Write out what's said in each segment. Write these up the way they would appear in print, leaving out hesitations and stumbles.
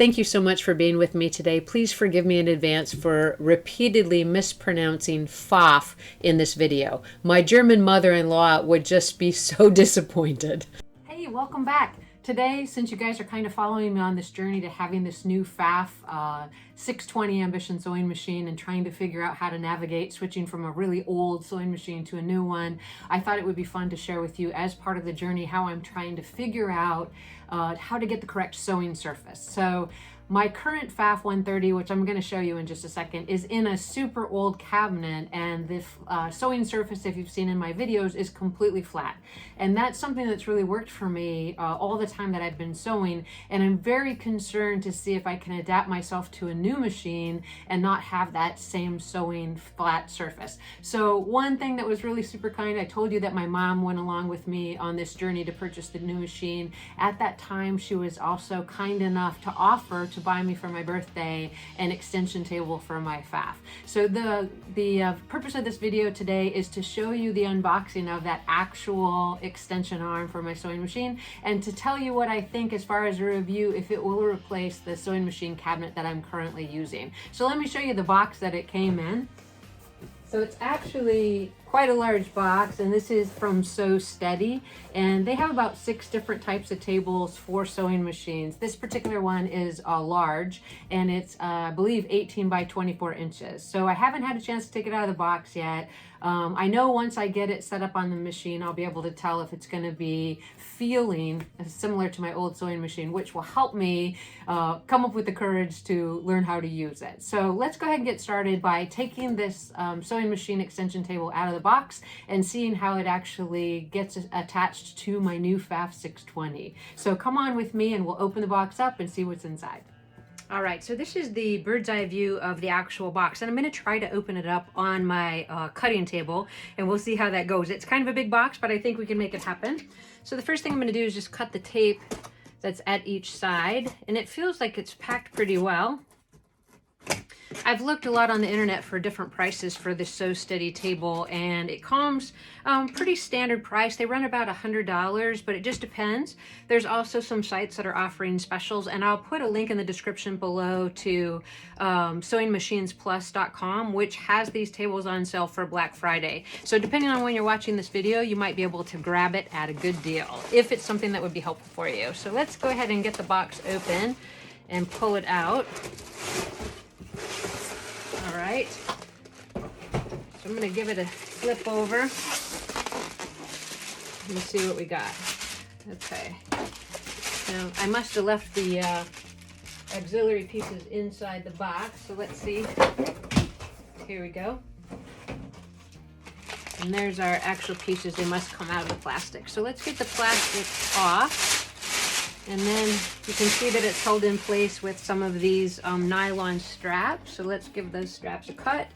thank you so much for being with me today. Please forgive me in advance for repeatedly mispronouncing Pfaff in this video. My German mother-in-law would just be so disappointed. Hey, welcome back. Today, since you guys are kind of following me on this journey to having this new Pfaff 620 Ambition sewing machine and trying to figure out how to navigate switching from a really old sewing machine to a new one, I thought it would be fun to share with you as part of the journey how I'm trying to figure out how to get the correct sewing surface. So my current Pfaff 130, which I'm going to show you in just a second, is in a super old cabinet, and the sewing surface, if you've seen in my videos, is completely flat. And that's something that's really worked for me all the time that I've been sewing, and I'm very concerned to see if I can adapt myself to a new machine and not have that same sewing flat surface. So one thing that was really super kind, I told you that my mom went along with me on this journey to purchase the new machine. At that time, she was also kind enough to offer to buy me for my birthday an extension table for my Pfaff. So the purpose of this video today is to show you the unboxing of that actual extension arm for my sewing machine, and to tell you what I think as far as a review, if it will replace the sewing machine cabinet that I'm currently using. So let me show you the box that it came in. So it's actually quite a large box, and this is from Sew Steady, and they have about 6 different types of tables for sewing machines. This particular one is large, and it's I believe 18 by 24 inches. So I haven't had a chance to take it out of the box yet. I know once I get it set up on the machine, I'll be able to tell if it's going to be feeling similar to my old sewing machine, which will help me come up with the courage to learn how to use it. So let's go ahead and get started by taking this sewing machine extension table out of the box and seeing how it actually gets attached to my new Pfaff 620. So come on with me and we'll open the box up and see what's inside. All right, so this is the bird's eye view of the actual box, and I'm going to try to open it up on my cutting table, and we'll see how that goes. It's kind of a big box, but I think we can make it happen. So the first thing I'm going to do is just cut the tape that's at each side, and it feels like it's packed pretty well. I've looked a lot on the internet for different prices for this Sew Steady table, and it comes pretty standard price. They run about $100, but it just depends. There's also some sites that are offering specials, and I'll put a link in the description below to sewingmachinesplus.com, which has these tables on sale for Black Friday. So depending on when you're watching this video, you might be able to grab it at a good deal if it's something that would be helpful for you. So let's go ahead and get the box open and pull it out. All right, so I'm going to give it a flip over. Let me see what we got. Okay, now I must have left the auxiliary pieces inside the box, so let's see. Here we go. And there's our actual pieces. They must come out of the plastic. So let's get the plastic off. And then you can see that it's held in place with some of these nylon straps. So let's give those straps a cut.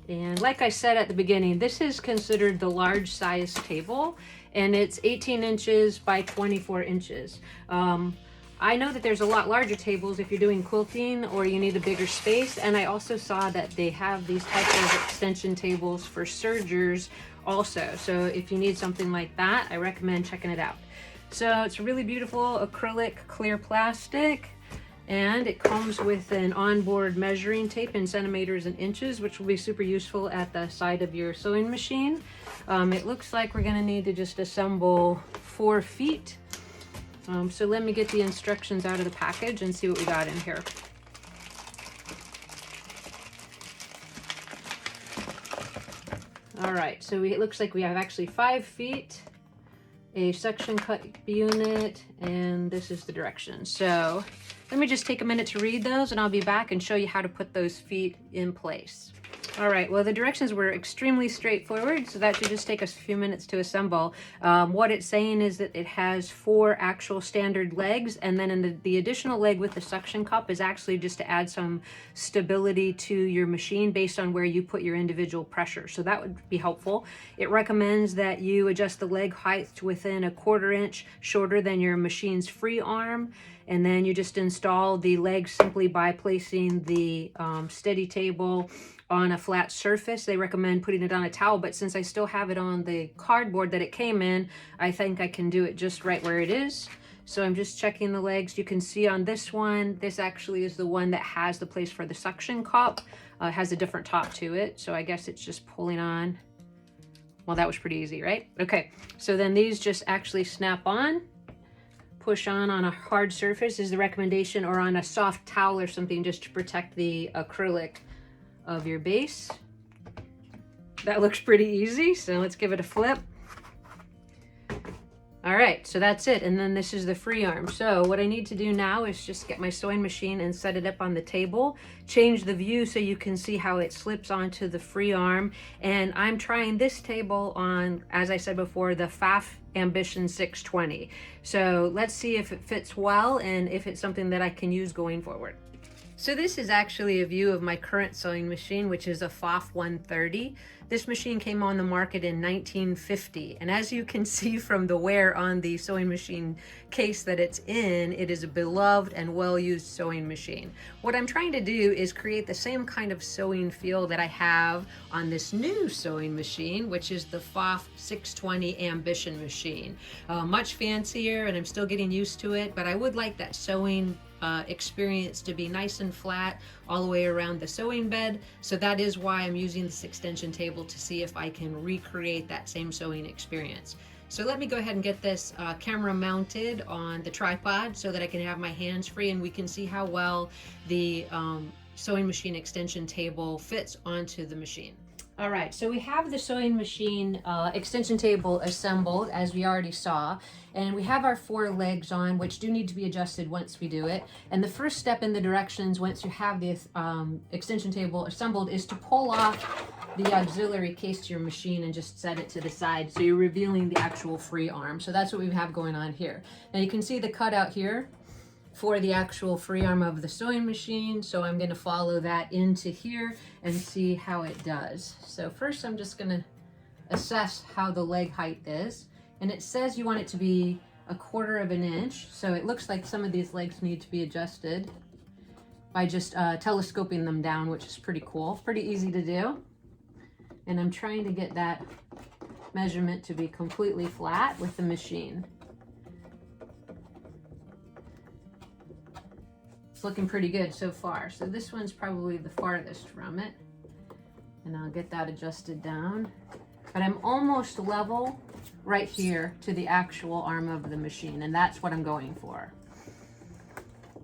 And like I said at the beginning, this is considered the large size table, and it's 18 inches by 24 inches. I know that there's a lot larger tables if you're doing quilting or you need a bigger space. And I also saw that they have these types of extension tables for sergers also. So if you need something like that, I recommend checking it out. So it's really beautiful acrylic clear plastic, and it comes with an onboard measuring tape in centimeters and inches, which will be super useful at the side of your sewing machine. It looks like we're going to need to just assemble 4 feet. So let me get the instructions out of the package and see what we got in here. All right, so it looks like we have actually 5 feet. A suction cut unit, and this is the directions. So let me just take a minute to read those, and I'll be back and show you how to put those feet in place. All right, well, the directions were extremely straightforward, so that should just take us a few minutes to assemble. What it's saying is that it has 4 actual standard legs, and then in the additional leg with the suction cup is actually just to add some stability to your machine based on where you put your individual pressure. So that would be helpful. It recommends that you adjust the leg height to within a 1/4 inch shorter than your machine's free arm, and then you just install the leg simply by placing the steady table on a flat surface. They recommend putting it on a towel, but since I still have it on the cardboard that it came in, I think I can do it just right where it is. So I'm just checking the legs. You can see on this one, this actually is the one that has the place for the suction cup. It has a different top to it. So I guess it's just pulling on. Well, that was pretty easy, right? Okay, so then these just actually snap on. Push on a hard surface is the recommendation, or on a soft towel or something, just to protect the acrylic of your base. That looks pretty easy, so let's give it a flip. All right, so that's it. And then this is the free arm. So what I need to do now is just get my sewing machine and set it up on the table, change the view so you can see how it slips onto the free arm. And I'm trying this table on, as I said before, the Pfaff Ambition 620. So let's see if it fits well and if it's something that I can use going forward. So this is actually a view of my current sewing machine, which is a Pfaff 130. This machine came on the market in 1950. And as you can see from the wear on the sewing machine case that it's in, it is a beloved and well-used sewing machine. What I'm trying to do is create the same kind of sewing feel that I have on this new sewing machine, which is the Pfaff 620 Ambition machine. Much fancier, and I'm still getting used to it, but I would like that sewing experience to be nice and flat all the way around the sewing bed. So that is why I'm using this extension table to see if I can recreate that same sewing experience. So let me go ahead and get this camera mounted on the tripod so that I can have my hands free and we can see how well the sewing machine extension table fits onto the machine. All right, so we have the sewing machine extension table assembled, as we already saw, and we have our 4 legs on, which do need to be adjusted once we do it. And the first step in the directions, once you have this extension table assembled, is to pull off the auxiliary case to your machine and just set it to the side, so you're revealing the actual free arm. So that's what we have going on here. Now you can see the cutout here for the actual free arm of the sewing machine. So I'm going to follow that into here and see how it does. So first I'm just going to assess how the leg height is. And it says you want it to be 1/4 inch. So it looks like some of these legs need to be adjusted by just telescoping them down, which is pretty cool. Pretty easy to do. And I'm trying to get that measurement to be completely flat with the machine. It's looking pretty good so far. So this one's probably the farthest from it. And I'll get that adjusted down. But I'm almost level right here to the actual arm of the machine, and that's what I'm going for.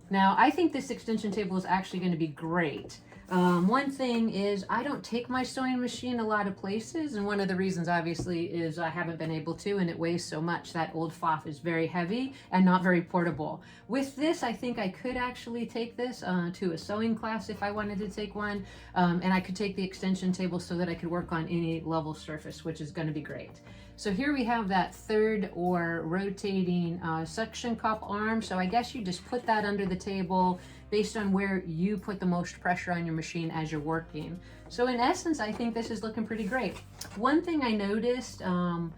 Now, I think this extension table is actually going to be great. One thing is I don't take my sewing machine a lot of places, and one of the reasons obviously is I haven't been able to, and it weighs so much. That old Pfaff is very heavy and not very portable. With this, I think I could actually take this to a sewing class if I wanted to take one, and I could take the extension table so that I could work on any level surface, which is going to be great. So here we have that third or rotating suction cup arm. So I guess you just put that under the table based on where you put the most pressure on your machine as you're working. So in essence, I think this is looking pretty great. One thing I noticed on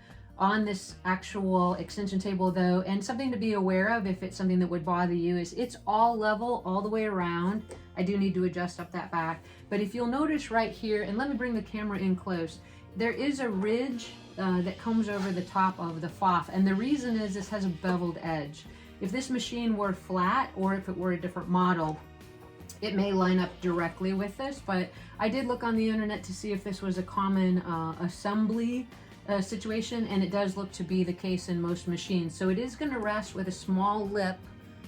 this actual extension table though, and something to be aware of if it's something that would bother you, is it's all level all the way around. I do need to adjust up that back, but if you'll notice right here, and let me bring the camera in close, there is a ridge that comes over the top of the Pfaff, and the reason is this has a beveled edge. If this machine were flat, or if it were a different model, it may line up directly with this, but I did look on the internet to see if this was a common assembly situation, and it does look to be the case in most machines. So it is going to rest with a small lip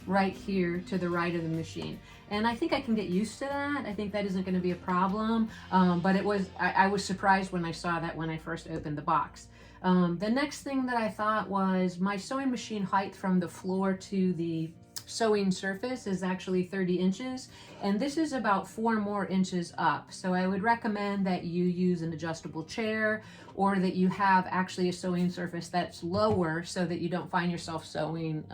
right here to the right of the machine, and I think I can get used to that. I think that isn't going to be a problem, but I was surprised when I saw that when I first opened the box. The next thing that I thought was my sewing machine height from the floor to the sewing surface is actually 30 inches, and this is about 4 more inches up. So I would recommend that you use an adjustable chair, or that you have actually a sewing surface that's lower so that you don't find yourself sewing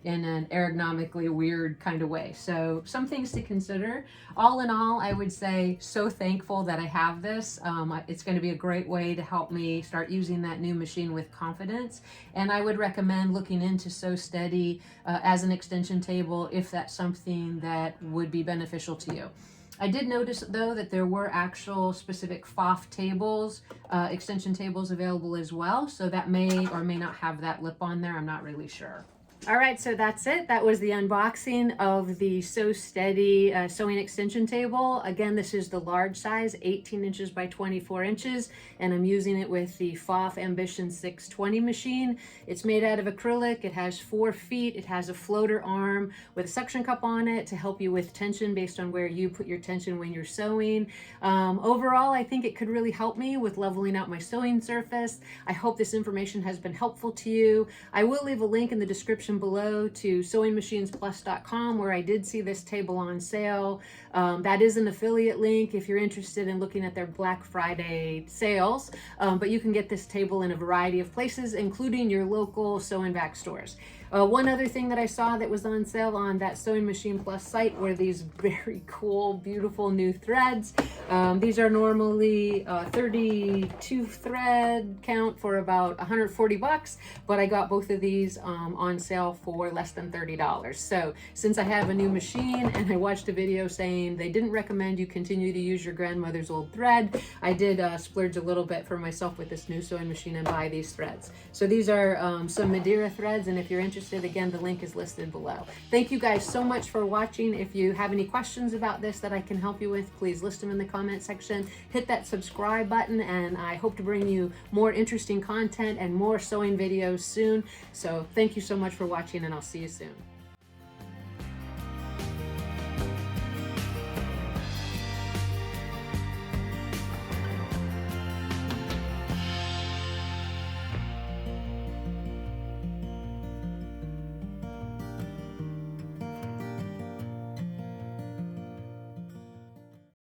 in an ergonomically weird kind of way. So some things to consider. All in all, I would say so thankful that I have this. It's going to be a great way to help me start using that new machine with confidence, and I would recommend looking into Sew Steady as an extension table if that's something that would be beneficial to you. I did notice though that there were actual specific Pfaff tables, extension tables available as well, so that may or may not have that lip on there. I'm not really sure. All right, so that's it. That was the unboxing of the Sew Steady sewing extension table. Again, this is the large size, 18 inches by 24 inches, and I'm using it with the Pfaff Ambition 620 machine. It's made out of acrylic. It has 4 feet. It has a floater arm with a suction cup on it to help you with tension based on where you put your tension when you're sewing. Overall, I think it could really help me with leveling out my sewing surface. I hope this information has been helpful to you. I will leave a link in the description below to sewingmachinesplus.com, where I did see this table on sale. That is an affiliate link if you're interested in looking at their Black Friday sales, but you can get this table in a variety of places, including your local Sew and Vac stores. One other thing that I saw that was on sale on that Sewing Machine Plus site were these very cool, beautiful new threads. These are normally 32 thread count for about 140 bucks, but I got both of these on sale for less than $30. So since I have a new machine and I watched a video saying they didn't recommend you continue to use your grandmother's old thread, I did splurge a little bit for myself with this new sewing machine and buy these threads. So these are some Madiera threads, and if you're interested, again, the link is listed below. Thank you guys so much for watching. If you have any questions about this that I can help you with, please list them in the comment section. Hit that subscribe button, and I hope to bring you more interesting content and more sewing videos soon. So thank you so much for watching, and I'll see you soon.